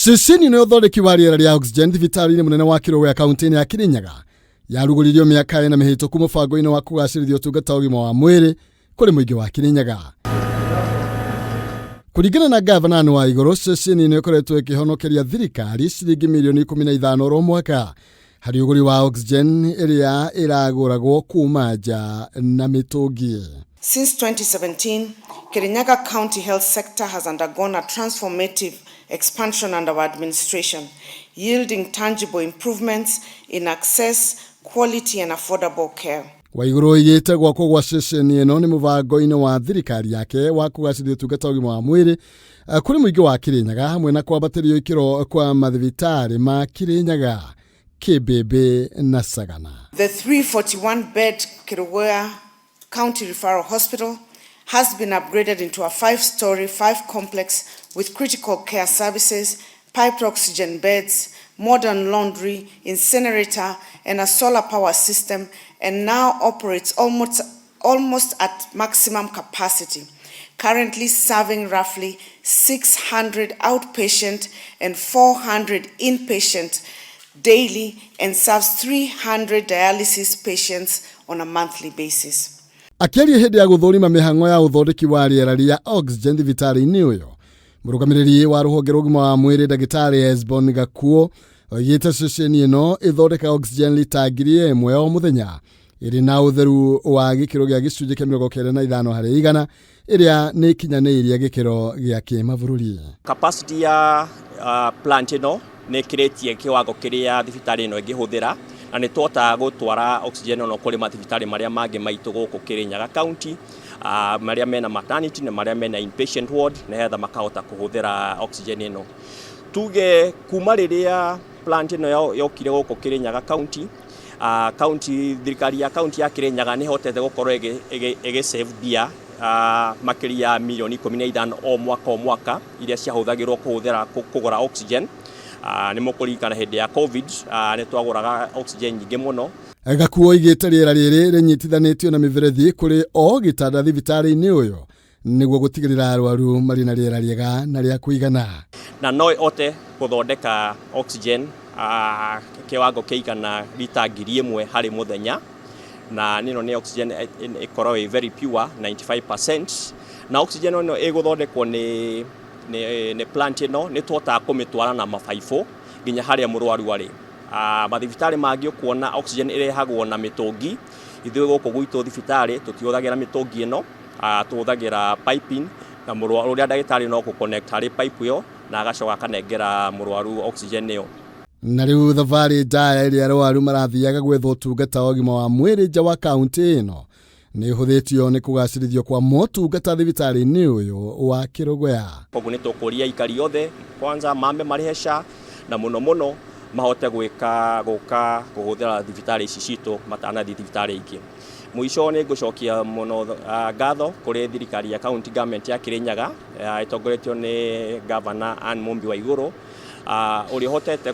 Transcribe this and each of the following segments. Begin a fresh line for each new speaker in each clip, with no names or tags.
Ceceni no thondeki wa riera ria oxygen thibitari-ini munene wa Kerugoya kaunti ya KIRINYAGA yaruguririo miaka na mihituku mubango-ini wa kugacirithia utungata ugima wa mwiri kuri muingi wa KIRINYAGA. Kuringana na ngabana wa WAIGURU, Ceceni no ikoretwo ikihonokeria thirikari ciringi mirioni 15 ro mwaka hari uguri wa oxygen iria iraguragwo kuma nja na mitungi.
Since 2017, Kirinyaga County Health Sector has undergone a transformative expansion under our administration, yielding tangible improvements in access, quality and affordable care.
WAIGURU igite gwako gwa Ceceni ino ni mubango-ini wa thirikari yake wa kugacirithia utungata ugima wa mwiri kuri muingi wa KIRINYAGA hamwe na kwambatirio ikiro kwa mathibitari ma KIRINYAGA, Kibebe na Sagana.
The 341-bed Kerugoya County Referral Hospital has been upgraded into a 5-story, 5-complex with critical care services, piped oxygen beds, modern laundry, incinerator, and a solar power system, and now operates almost at maximum capacity, currently serving roughly 600 outpatient and 400 inpatient daily, and serves 300 dialysis patients on a monthly basis.
Akiaria hindi ya guthurima mihango ya uthondeki wa riera ria oxygen thibitari-ini uyo, murugamiriri wa ruhonge rugima wa mwiri Dagitari Esbon Gakuo oigite Ceceni ino ithondeka oxygen lita 1,000 o muthenya iri na utheru wa gikiro gia gicunji kia 95 hari igana iria ni kinyaniria gikiro gia kimavururi.
Capacity ya plant ino ni kiretie kiwango kiria thibitari ino ingihuthira na ni twota gutwara oxygen no kuri mathibitari maria mangi maitu guku KIRINYAGA county maria mena maternity na maria mena inpatient ward na hetha makahota kuhuthira oxygen ino. Tuge kuma riria plant ino yokire guku KIRINYAGA county thirikari ya county ya KIRINYAGA ni hotete gukorwo igi save bia makiria milioni 15 o mwaka iria ciahuthagirwo kuhuthira kugura oxygen. Ni mukurikana hindi ya covid ni twaguraga oxygen nyingi muno.
Gakuo igite riera riri rinyitithanitio na miverethi kuri o gitanda thibitari-ini uyo niguo gutigirira arwaru mari na riera riega na ria kuigana,
na no ote guthondeka oxygen kiwango kiigana lita 1,000 hari muthenya, na nino ni oxygen ikorwo very pure 95%, na oxygen no iguthondekwo ni plant ino ni twota kumitwara na mabaibũ nginya haria murwaru ari. Mathibitari mangi kuona oxygen irehagwo na mitungi, ithuĩ guku gwitu thibitari tutihuthagira mitungi ino, tuhuthagira piping na murwaru uria dagitari no ku connect hari pipe yo na agacoka kanengera murwaru oxygen iyo.
Na riu thabarĩ ndaya iria arwaru marathiaga gwetha utungata ugima wa mwiri nja wa kaunti ino ni huthitio ni kugacirithio kwa motungata thibitari-ini uyu wa Kerugoya.
Koguo ni tukuria ikari yothe kwanza mambe marihesha na muno mahote guka kuhuthira thibitari ici citu matana thibitari ingi. Mwisho ni gucokia muno ngatho kuri thirikari ya county government ya KIRINYAGA itongoretio ni Governor Ann Mombi WAIGURU uri hotete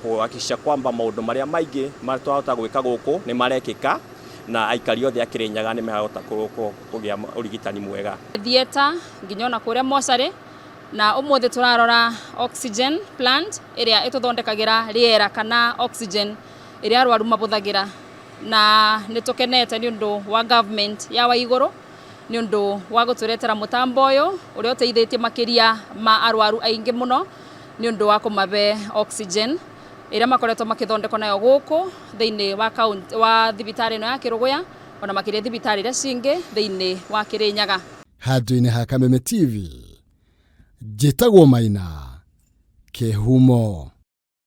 kuhakikisha kwamba maundu maria maingi matwahota gwika guku ni marekika na aikari yothe ya KIRINYAGA ni mahota kugia urigitani mwega.
Thieta nginyona kuria mocarĩ na umuthi turarora oxygen plant iria ituthondekagira riera kana oxygen iria arwaru mabuthagira, na nitukenete ni undu wa government ya WAIGURU ni undu wa guturetera mutambo uyu uria uteithitie makiria ma arwaru aingi muno ni undu wa kumabe oxygen iria makoretwo makithondekwo nayo guku thiini wa county wa thibitari ino ya Kerugoya ona makiria thibitari iria cingi thiini wa KIRINYAGA.
Handu-ini ha Kameme TV, Jitagwo Maina, Kihumo.